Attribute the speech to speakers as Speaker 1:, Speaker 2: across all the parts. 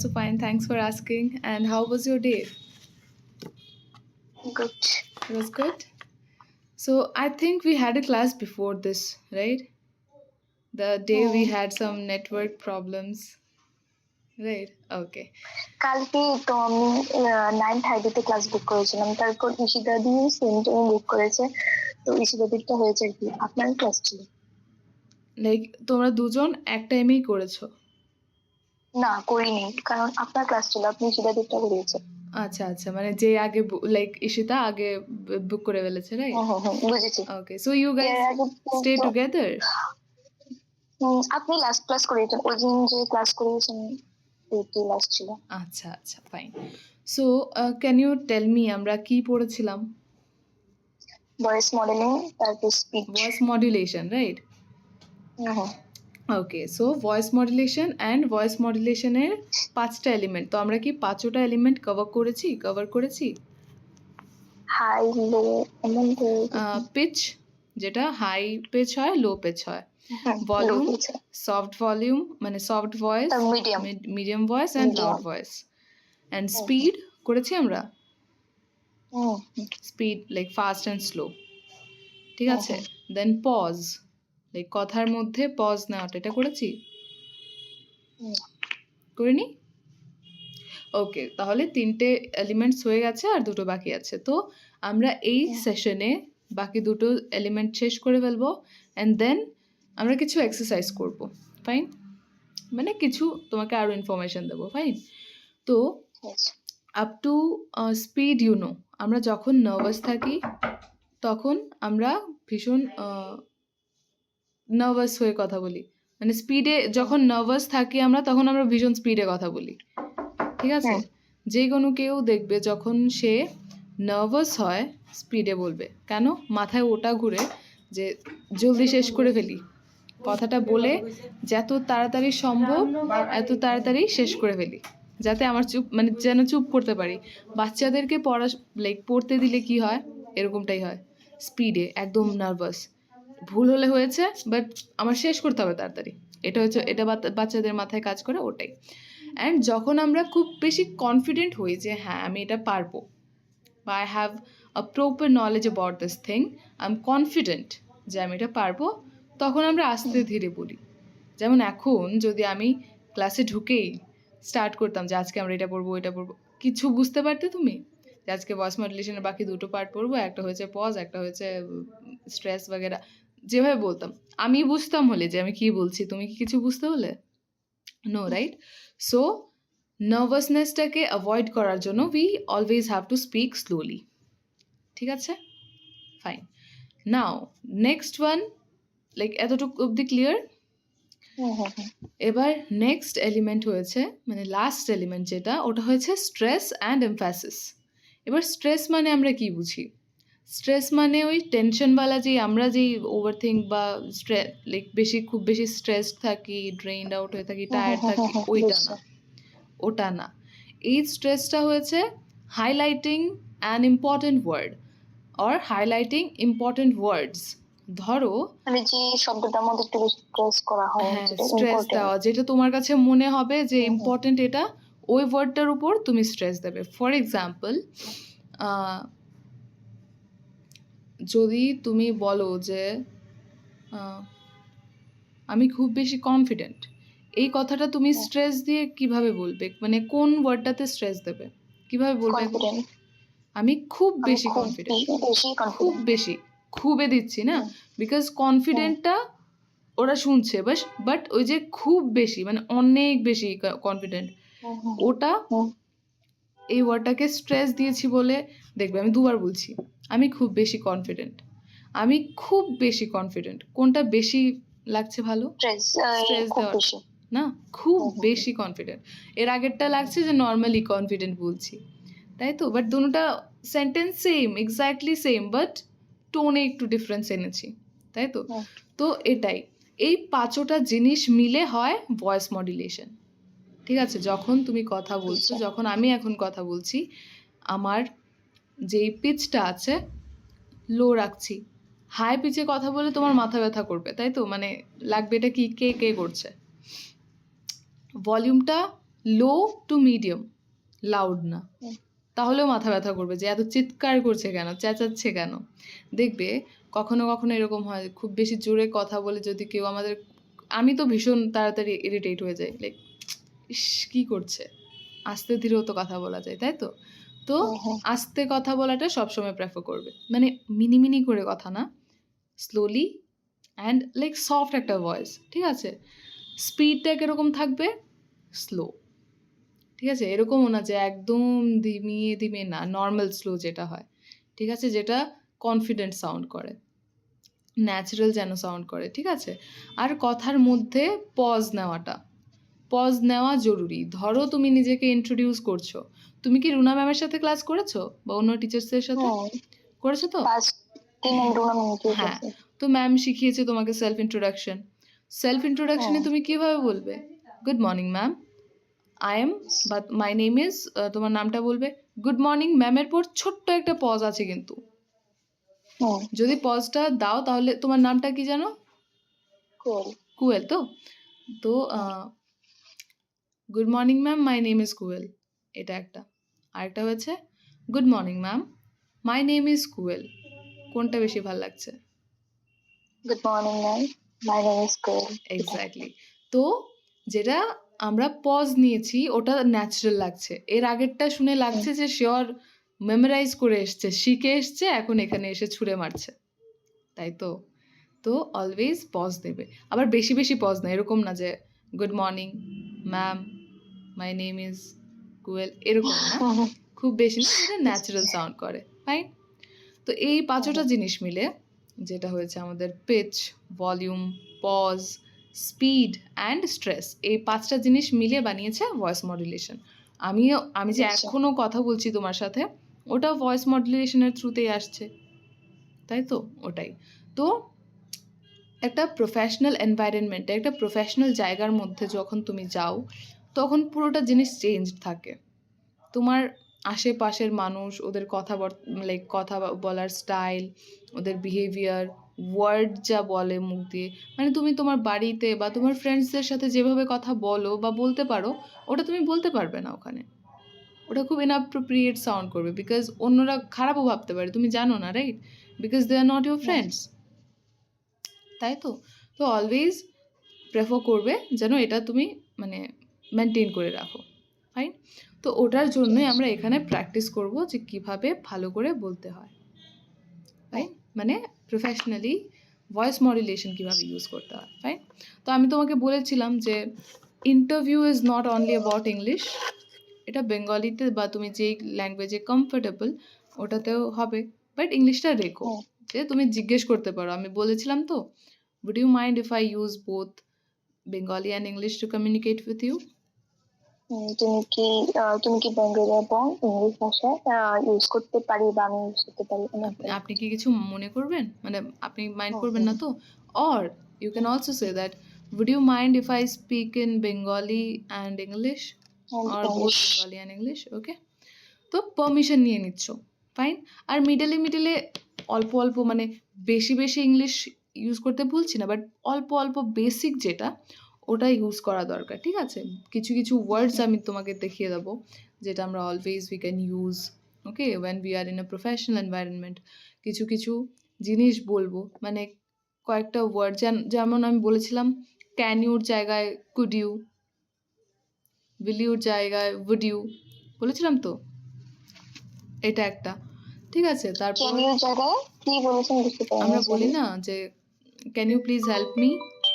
Speaker 1: also fine. Thanks for asking. And how was your day?
Speaker 2: Good.
Speaker 1: It was good. So I think we had a class before this, right? The day we had some network problems, right? Okay.
Speaker 2: কালকে তো আমি 9:30 class বুক করেছিলাম, তারপর Ishita the same time বুক করেছে, তো ঈশিতা দিকটা হয়েছে আর কি। আপনার ক্লাস ছিল?
Speaker 1: লাইক তোমরা দুজন এক টাইমেই করেছো?
Speaker 2: না, করিনি, কারণ আপনার ক্লাস ছিল, আপনি ঈশিতা দিকটা করিয়েছেন।
Speaker 1: আচ্ছা আচ্ছা, মানে যে আগে লাইক ঈশিতা আগে বুক করে ফেলেছে, রাইট?
Speaker 2: বুঝেছি।
Speaker 1: Okay, so you guys stay together?
Speaker 2: আপনি লাস্ট ক্লাস করিয়েছেন, ওই দিন যে ক্লাস করিয়েছেন কি লাস্ট ছিল।
Speaker 1: আচ্ছা আচ্ছা, fine. So can you tell me আমরা কি পড়েছিলাম?
Speaker 2: ভয়েস মডেলিং, তারপর speech.
Speaker 1: Voice modulation, right? Okay, so voice modulation and voice মডুলেশনের 5টা এলিমেন্ট। তো আমরা কি 5টা এলিমেন্ট কভার করেছি?
Speaker 2: হাই, লো, এমন
Speaker 1: পিচ, যেটা হাই পিচ হয়, লো পিচ হয়। ভলিউম, সফট ভলিউম মানে soft voice, medium voice and loud voice. And speed করেছি আমরা, speed like fast and slow, ঠিক আছে? দেন পজ, লাইক কথার মধ্যে পজ নেওয়াটা, এটা করেছি? করিনি? ওকে, তাহলে 3টে এলিমেন্টস হয়ে গেছে আর 2টো বাকি আছে। তো আমরা এই সেশনে বাকি 2টো এলিমেন্ট শেষ করে ফেলবো, অ্যান্ড দেন আমরা কিছু এক্সারসাইজ করব, ফাইন? মানে কিছু তোমাকে আরও ইনফরমেশন দেবো, ফাইন? তো আপ টু স্পিড, আমরা যখন নার্ভাস থাকি তখন আমরা ভীষণ নার্ভাস হয়ে কথা বলি। মানে স্পিডে যখন নার্ভাস থাকি আমরা, তখন আমরা ভীষণ স্পিডে কথা বলি, ঠিক আছে? যে কোনো কেউ দেখবে যখন সে নার্ভাস হয় স্পিডে বলবে। কেন? মাথায় ওটা ঘুরে যে জলদি শেষ করে ফেলি, কথাটা বলে যত তাড়াতাড়ি সম্ভব এত তাড়াতাড়ি শেষ করে ফেলি, যাতে আমার মানে যেন চুপ করতে পারি। বাচ্চাদেরকে পড়তে দিলে কি হয়? এরকমটাই হয়, স্পিডে একদম নার্ভাস, ভুল হলে হয়েছে, বাট আমার শেষ করতে হবে তাড়াতাড়ি। এটা বাচ্চাদের মাথায় কাজ করে, ওটাই। অ্যান্ড যখন আমরা খুব বেশি কনফিডেন্ট হই যে হ্যাঁ আমি এটা পারবো, বা I have a proper knowledge about this thing, I am confident যে আমি এটা পারবো, তখন আমরা আস্তে ধীরে বলি। যেমন এখন যদি আমি ক্লাসে ঢুকেই স্টার্ট করতাম যে আজকে আমরা এটা পড়বো, কিছু বুঝতে পারতে তুমি যে আজকে ভয়েস মডুলেশনের বাকি 2টো পার্ট পড়বো, একটা হয়েছে পজ, একটা হয়েছে স্ট্রেস বাগেরা, যেভাবে বলতাম আমি বুঝতাম হলে যে আমি কি বলছি, তুমি কি কিছু বুঝতে হলে? No, right? সো নার্ভাসনেসটাকে অ্যাভয়েড করার জন্য we always have to speak slowly, ঠিক আছে? Fine. Now next one, like এতটুকু অবধি ক্লিয়ার? এবার নেক্সট এলিমেন্ট হয়েছে, মানে লাস্ট এলিমেন্ট যেটা, ওটা হয়েছে স্ট্রেস অ্যান্ড এমফ্যাসিস। এবার স্ট্রেস মানে আমরা কি বুঝি? স্ট্রেস মানে ওই টেনশনওয়ালা, যে আমরা যেই ওভার থিঙ্ক বা লাইক খুব বেশি স্ট্রেস থাকি, ড্রেইনড আউট হয়ে থাকি, টায়ার্ড থাকি, ওটা না। এই স্ট্রেসটা হয়েছে highlighting an important word or highlighting important words. ধরো
Speaker 2: মানে যে শব্দটার মধ্যে একটু স্ট্রেস করা হয়,
Speaker 1: হ্যাঁ, স্ট্রেস দেওয়া, যেটা তোমার কাছে মনে হবে যে ইম্পর্টেন্ট, এটা ওই ওয়ার্ডটার উপর তুমি স্ট্রেস দেবে। ফর এক্সাম্পল, যদি তুমি বলো যে আমি খুব বেশি কনফিডেন্ট, এই কথাটা তুমি স্ট্রেস দিয়ে কিভাবে বলবে? মানে কোন ওয়ার্ডটাতে স্ট্রেস দেবে, কিভাবে বলবে? আমি খুব বেশি কনফিডেন্ট, খুব বেশি, খুবে দিচ্ছি না, বিকজ কনফিডেন্টটা ওরা শুনছে, বাট ওই যে খুব বেশি মানে অনেক বেশি কনফিডেন্ট, ওটা এই ওয়ার্ডটাকে স্ট্রেস দিয়েছি বলে দেখবে আমি 2বার বলছি, আমি খুব বেশি কনফিডেন্ট, আমি খুব বেশি কনফিডেন্ট। কোনটা বেশি লাগছে ভালো? স্ট্রেস দেওয়া না, খুব বেশি কনফিডেন্ট। এর আগেরটা লাগছে যে নর্মালি কনফিডেন্ট বলছি, তাই তো? বাট দুটোটা sentence same, exactly same, but টোনে একটু ডিফারেন্স এনেছি, তাই তো? তো এটাই, এই 5টা জিনিস মিলে হয় ভয়েস মডুলেশন, ঠিক আছে? যখন তুমি কথা বলছো, যখন আমি এখন কথা বলছি, আমার যেই পিচটা আছে লো রাখছি, হাই পিচে কথা বলে তোমার মাথা ব্যথা করবে, তাই তো? মানে লাগবে এটা কি কে করছে। ভলিউমটা লো টু মিডিয়াম, লাউড না,
Speaker 2: হুম।
Speaker 1: তাহলেও মাথা ব্যথা করবে যে এত চিৎকার করছে কেন, চেঁচাচ্ছে কেন। দেখবে কখনো কখনো এরকম হয়, খুব বেশি জোরে কথা বলে যদি কেউ আমাদের, আমি তো ভীষণ তাড়াতাড়ি ইরিটেট হয়ে যাই, লাইক ইস কী করছে, আস্তে ধীরেও তো কথা বলা যায়, তাই তো? তো
Speaker 2: হুম, হুম।
Speaker 1: আস্তে কথা বলাটা সবসময় প্রেফার করবে, মানে মিনিমিনি করে কথা না, স্লোলি অ্যান্ড লাইক সফট একটা ভয়েস, ঠিক আছে? স্পিডটা কীরকম থাকবে, স্লো, ঠিক আছে? এরকমও না যে একদম ধিমিয়ে ধিমিয়ে না, নর্মাল স্লো যেটা হয়, ঠিক আছে? যেটা কনফিডেন্ট সাউন্ড করে, ন্যাচারাল যেন সাউন্ড করে, ঠিক আছে? আর কথার মধ্যে পজ নেওয়াটা, পজ নেওয়া জরুরি। ধরো তুমি নিজেকে ইন্ট্রোডিউস করছো, তুমি কি রুনা ম্যামের সাথে ক্লাস করেছো বা অন্য টিচার্সদের সাথে
Speaker 2: হুম,
Speaker 1: করেছো তো?
Speaker 2: ফার্স্ট 3 and 2 মিনিটে
Speaker 1: হ্যাঁ,
Speaker 2: গেছে।
Speaker 1: তো ম্যাম শিখিয়েছে তোমাকে সেলফ ইন্ট্রোডাকশন। সেলফ ইন্ট্রোডাকশনে
Speaker 2: হুম,
Speaker 1: তুমি কিভাবে বলবে? Good morning ma'am, I am, বা মাই নেম ইজ, তোমার নামটা বলবে। গুড মর্নিং ম্যামের পর ছোট্ট একটা পজ আছে কিন্তু,
Speaker 2: হুম,
Speaker 1: যদি পজটা দাও তাহলে তোমার নামটা কি জানো?
Speaker 2: cool.
Speaker 1: কুয়েল তো? তো good morning ma'am, my name is quail, এটা একটা। আরেকটা হয়েছে good morning ma'am, my name is quail. কোনটা বেশি ভাল লাগছে?
Speaker 2: Good morning, ma'am. My name is Cool.
Speaker 1: Exactly. তো যেটা আমরা পজ নিয়েছি ওটা ন্যাচারাল লাগছে, এর আগেরটা শুনে লাগছে যে শিওর মেমোরাইজ করে এসছে, শিখে এসছে, এখন এখানে এসে ছুঁড়ে মারছে, তাই তো? তো অলওয়েজ পজ দেবে, আবার বেশি বেশি পজ না, এরকম না যে good morning ma'am, my name is quail, এরকম না, খুব বেশি না, যেটা ন্যাচারাল সাউন্ড করে, ফাইন। তো এই পাঁচটা জিনিস মিলে যেটা হয়েছে আমাদের pitch, volume, pause, speed and stress, এই পাঁচটা জিনিস মিলে বানিয়েছে ভয়েস মডুলেশন। আমি যে
Speaker 2: আচ্ছা।
Speaker 1: এখনও কথা বলছি তোমার সাথে, ওটা ভয়েস মডুলেশনের থ্রুতেই আসছে, তাই তো? ওটাই তো, একটা প্রফেশনাল এনভায়রনমেন্টে, একটা প্রফেশনাল জায়গার মধ্যে যখন তুমি যাও, তখন পুরোটা জিনিস চেঞ্জ থাকে। তোমার আশেপাশের মানুষ, ওদের লাইক কথা বলার স্টাইল, ওদের বিহেভিয়ার, ওয়ার্ড যা বলে মুখ দিয়ে, মানে তুমি তোমার বাড়িতে বা তোমার ফ্রেন্ডসদের সাথে যেভাবে কথা বলো বা বলতে পারো, ওটা তুমি বলতে পারবে না ওখানে। ওটা খুব ইনঅ্যাপ্রোপ্রিয়েট সাউন্ড করবে, বিকজ অন্যরা খারাপও ভাবতে পারে, তুমি জানো না, right? Because they are not your friends, তাই তো? তো অলওয়েজ প্রেফার করবে যেন এটা তুমি মানে মেনটেন করে রাখো, ফাইন। তো ওটার জন্যই আমরা এখানে প্র্যাকটিস করব যে কিভাবে ভালো করে বলতে হয়, ফাইন, মানে প্রফেশনালি ভয়েস মডুলেশন কীভাবে ইউজ করতে হয়, ফাইন। তো আমি তোমাকে বলেছিলাম যে interview is not only about English, এটা বেঙ্গলিতে বা তুমি যেই ল্যাঙ্গুয়েজে কমফোর্টেবল ওটাতেও হবে, বাট ইংলিশটা রেখো, যে তুমি জিজ্ঞেস করতে পারো। আমি বলেছিলাম তো, would you mind if I use both Bengali and English to communicate with you?
Speaker 2: তুমি কি বেঙ্গলি এবং ইংলিশ ভাষা ইউজ করতে পারি বা আমি ইউজ করতে পারি?
Speaker 1: আপনি কি কিছু মনে করবেন, মানে আপনি মাইন্ড করবেন না তো? Or you can also say that, would you mind if I speak in Bengali and English, or both Bengali and English? Okay, তো পারমিশন নিয়ে নিচ্ছ, ফাইন। আর মিডলে অল্প অল্প, মানে বেশি বেশি ইংলিশ ইউজ করতে বলছি না, বাট অল্প অল্প বেসিক যেটা, ওটা ইউজ করা দরকার, ঠিক আছে? কিছু কিছু ওয়ার্ডস আমি তোমাকে দেখিয়ে দেবো, যেটা আমরা always we can use, okay, when we are in a professional environment. কিছু কিছু জিনিস বলবো, মানে কয়েকটা ওয়ার্ড, যেমন আমি বলেছিলাম ক্যান ইউর জায়গায় কুড ইউ, উইল ইউর জায়গায় উড ইউ, বলেছিলাম তো, এটা একটা, ঠিক আছে? তারপর
Speaker 2: ক্যান ইউ জায়গায় কি বলেছেন বুঝতে পারি
Speaker 1: আমরা
Speaker 2: না।
Speaker 1: বলি না যে can you please help me,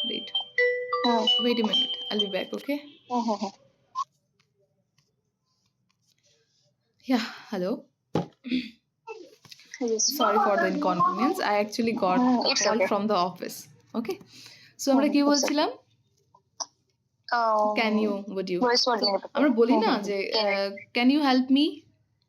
Speaker 1: wait
Speaker 2: হ্যাঁ,
Speaker 1: wait a minute, I'll be back, okay?
Speaker 2: হ্যাঁ, হ্যাঁ, হ্যাঁ।
Speaker 1: Yeah, hello.
Speaker 2: Yes.
Speaker 1: Sorry for the inconvenience. I actually got a
Speaker 2: It's
Speaker 1: call
Speaker 2: okay.
Speaker 1: from the office. Okay. So আমরা কি
Speaker 2: it's okay.
Speaker 1: বলছিলাম? Can you, would you.
Speaker 2: Voice modelling
Speaker 1: আমরা বলি না যে ক্যান ইউ হেল্প মি,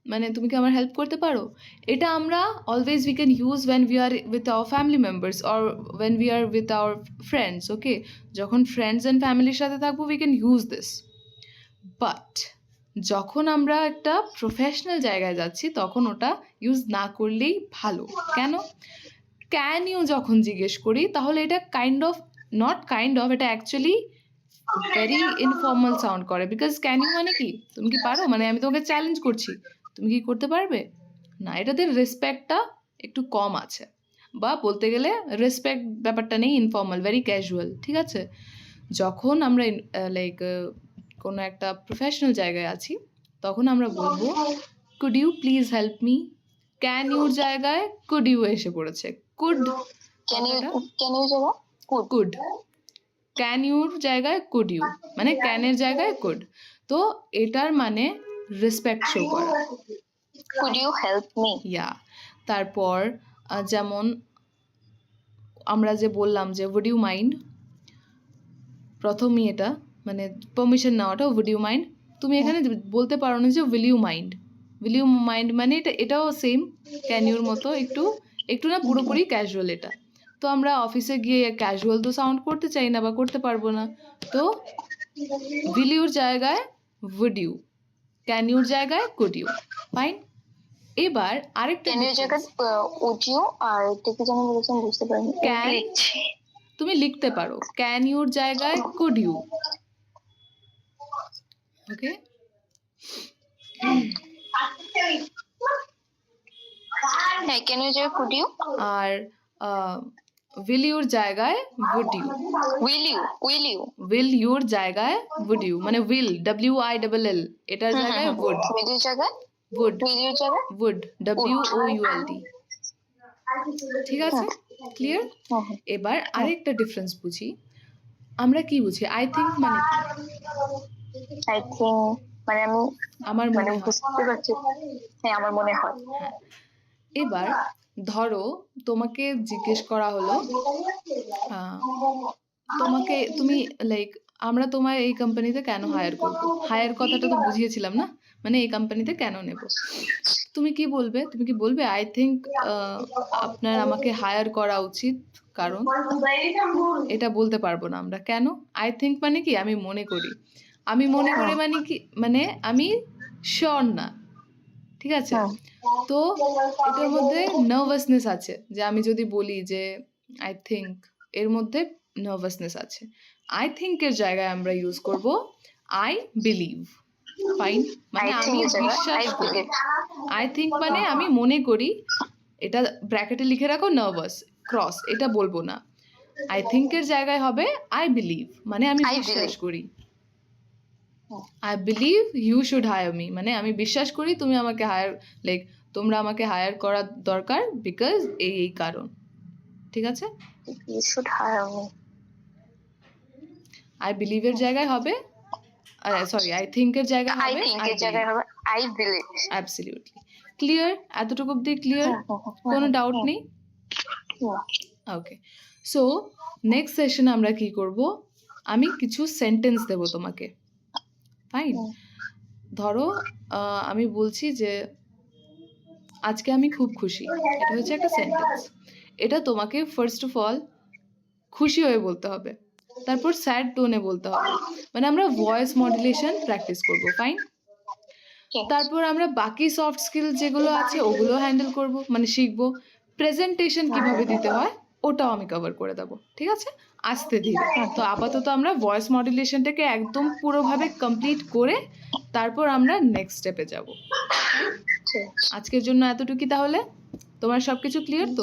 Speaker 1: মানে তুমি কি আমার হেল্প করতে পারো? এটা আমরা always we can use when we are with our family members or when we are with our friends, okay? যখন ফ্রেন্ডস অ্যান্ড ফ্যামিলির সাথে থাকবো we can use this, but যখন আমরা একটা প্রফেশনাল জায়গায় যাচ্ছি তখন ওটা ইউজ না করলেই ভালো। কেন? ক্যান ইউ যখন জিজ্ঞেস করি তাহলে এটা kind of, not kind of, এটা অ্যাকচুয়ালি ভেরি ইনফর্মাল সাউন্ড করে, বিকজ ক্যান ইউ মানে কি তুমি কি পারো, মানে আমি তোমাকে চ্যালেঞ্জ করছি, তুমি কি করতে পারবে না, এটাতে রেসপেক্টটা একটু কম আছে, বা বলতে গেলে রেসপেক্ট ব্যাপারটা নেই, ইনফর্মাল, ভেরি ক্যাজুয়াল, ঠিক আছে। যখন আমরা লাইক কোনো একটা প্রফেশনাল জায়গায় আছি তখন আমরা বলবো could you please help me, can ইউর জায়গায় কুড ইউ এসে পড়েছে, কুড
Speaker 2: ক্যান ইউ যাবো কুড
Speaker 1: কুড, ক্যান ইউর জায়গায় কুড ইউ, মানে ক্যানের জায়গায় কুড, তো এটার মানে রেসপেক্ট শো করা।
Speaker 2: Could you help me.
Speaker 1: Yeah, তারপর যেমন আমরা যে বললাম যে উড ইউ মাইন্ড, প্রথমই এটা মানে পারমিশন নেওয়াটা, উড ইউ মাইন্ড, তুমি এখানে বলতে পারো না যে will you mind, will you mind মানে এটাও সেম ক্যান ইউর মতো, একটু একটু না পুরোপুরি ক্যাজুয়াল এটা। তো আমরা অফিসে গিয়ে ক্যাজুয়াল তো সাউন্ড করতে চাই না বা করতে পারবো না, তো উইল ইউর জায়গায় উড ইউ, ক্যান ইউর জায়গায় কুড ইউ, ফাইন। এবার আরেকটা
Speaker 2: ক্যান ইউ জায়গায় উড ইউ, আর এটা কি যেন বলেছেন বুঝতে পারিনি।
Speaker 1: ক্যান তুমি লিখতে পারো, ক্যান ইউর জায়গায় কুড ইউ, ওকে।
Speaker 2: হ্যাঁ, ক্যান ইউ জায়গায় কুড ইউ,
Speaker 1: আর উইল ইউর জায়গায় would you,
Speaker 2: will you
Speaker 1: will ইউর জায়গায় উড ইউ, মানে উইল WILL এটার জায়গায় উড,
Speaker 2: উইল ইউ জায়গায়
Speaker 1: উড
Speaker 2: উইল ইউ জায়গায়
Speaker 1: উড WOULD, ঠিক আছে, ক্লিয়ার। এবার আরেকটা ডিফারেন্স বুঝি, আমরা কি বুঝি আই থিঙ্ক মানে কি,
Speaker 2: আই থিঙ্ক মানে আমি
Speaker 1: আমার
Speaker 2: মানে
Speaker 1: মনে হয়,
Speaker 2: বুঝতে পারছি, হ্যাঁ আমার মনে হয়।
Speaker 1: হ্যাঁ। এবার ধরো তোমাকে জিজ্ঞেস করা হলো তোমাকে তুমি লাইক আমরা তোমায় এই কোম্পানিতে কেন হায়ার করবো, হায়ার কথাটা তো বুঝিয়েছিলাম না, মানে এই কোম্পানিতে কেন নেব, তুমি কি বলবে, তুমি কি বলবে আই থিঙ্ক আপনার আমাকে হায়ার করা উচিত, কারণ এটা বলতে পারবো না আমরা, কেন, আই থিঙ্ক মানে কি আমি মনে করি, আমি মনে করি মানে কি, মানে আমি শিওর না, ঠিক আছে। তো এটার মধ্যে নার্ভাসনেস আছে, যে আমি যদি বলি যে আই থিঙ্ক, এর মধ্যে নার্ভাসনেস আছে। আই থিঙ্কের জায়গায় আমরা ইউজ করব আই বিলিভ, ফাইন, মানে আমি বিশ্বাস করি, আই থিঙ্ক মানে আমি মনে করি, এটা ব্র্যাকেটে লিখে রাখো নার্ভাস ক্রস, এটা বলবো না, আই থিঙ্কের জায়গায় হবে আই বিলিভ, মানে আমি বিশ্বাস করি, I believe you should hire me, মানে আমি বিশ্বাস করি তুমি আমাকে হায়ার, লাইক তোমরা আমাকে হায়ার করা দরকার, বিকজ এই কারণ, ঠিক আছে।
Speaker 2: You should hire me,
Speaker 1: I বিলিভের জায়গায় হবে, সরি আই থিঙ্কের জায়গায়
Speaker 2: আই
Speaker 1: হবে
Speaker 2: থিঙ্ক এর জায়গায় হবে আই বিলিভ।
Speaker 1: অ্যাবসলিউটলি ক্লিয়ার, এতটুকু অব্দি ক্লিয়ার, কোনো ডাউট নেই, ওকে। সো নেক্সট সেশনে আমরা কি করব, আমি কিছু সেন্টেন্স দেব তোমাকে, ফাইন। ধরো আমি বলছি যে আজকে আমি খুব খুশি, এটা হচ্ছে একটা সেন্টেন্স, এটা তোমাকে ফার্স্ট অফ অল খুশি হয়ে বলতে হবে, তারপর স্যাড টোনে বলতে হবে, মানে আমরা ভয়েস মডুলেশন প্র্যাকটিস করব, ফাইন। তারপর আমরা বাকি সফট স্কিল যেগুলো আছে ওগুলো হ্যান্ডেল করব, মানে শিখবো, প্রেজেন্টেশন কিভাবে দিতে হয় ওটাও আমি কভার করে দেবো, ঠিক আছে, আস্তে ধীরে। তো আপাতত আমরা ভয়েস মডুলেশনটাকে একদম পুরোভাবে কমপ্লিট করে তারপর আমরা নেক্সট স্টেপে যাব। আজকের জন্য এতটুকুই, তাহলে তোমার সবকিছু ক্লিয়ার তো?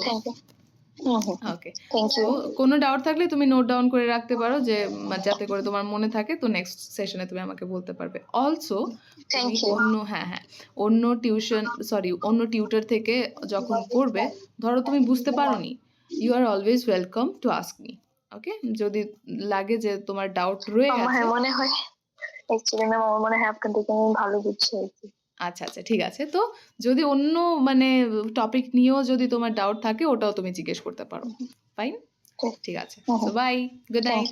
Speaker 1: ওকে, তো কোনো ডাউট থাকলে তুমি নোট ডাউন করে রাখতে পারো, যে যাতে করে তোমার মনে থাকে, তো নেক্সট সেশনে তুমি আমাকে বলতে পারবে। অলসো অন্য অন্য টিউটর থেকে যখন করবে, ধরো তুমি বুঝতে পারোনি, you are always welcome to ask me, okay. যদি লাগে যে তোমার ডাউট রয়ে গেছে,
Speaker 2: মনে হয় অ্যাকচুয়ালি ম্যাম আমার মনে হয় আপনার থেকে আমি ভালো বুঝছি আর কি।
Speaker 1: আচ্ছা আচ্ছা, ঠিক আছে। তো যদি অন্য মানে টপিক নিয়েও যদি তোমার ডাউট থাকে ওটাও তুমি জিজ্ঞেস করতে পারো, ফাইন, ঠিক আছে। So bye, good night.